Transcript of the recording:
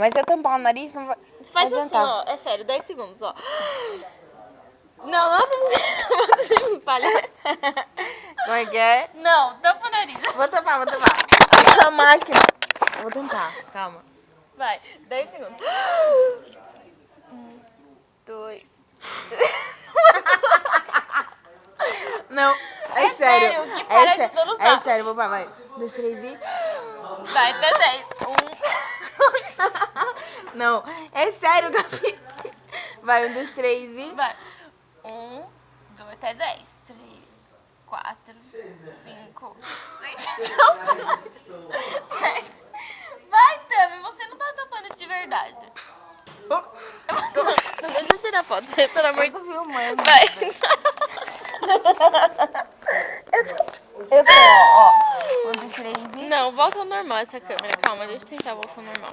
Mas se eu tampar o nariz, não vai Faz assim, adiantar. ó. É sério, 10 segundos, ó. Não, não palha. Como é que é? Não, tampa o nariz. Vou tampar. Essa máquina. Vou tampar, calma. Vai, 10 segundos. 2. Não, É sério, que parece soluçar. É sério, vou parar, vai. 2, 3 e... Vai, até 10. Não, é sério, Gabi. Vai, 1, 2, 3 e... Vai. 1, 2, até 10. 3, 4, 5, 6, 7. Vai, Tami, você não tá tampando de verdade. Não deixa eu tirar foto, pelo amor de Eu tô filmando. Vai. Eu tô, ó. 1, 2, 3 e... Não, volta ao normal essa câmera. Calma, deixa eu tentar voltar ao normal.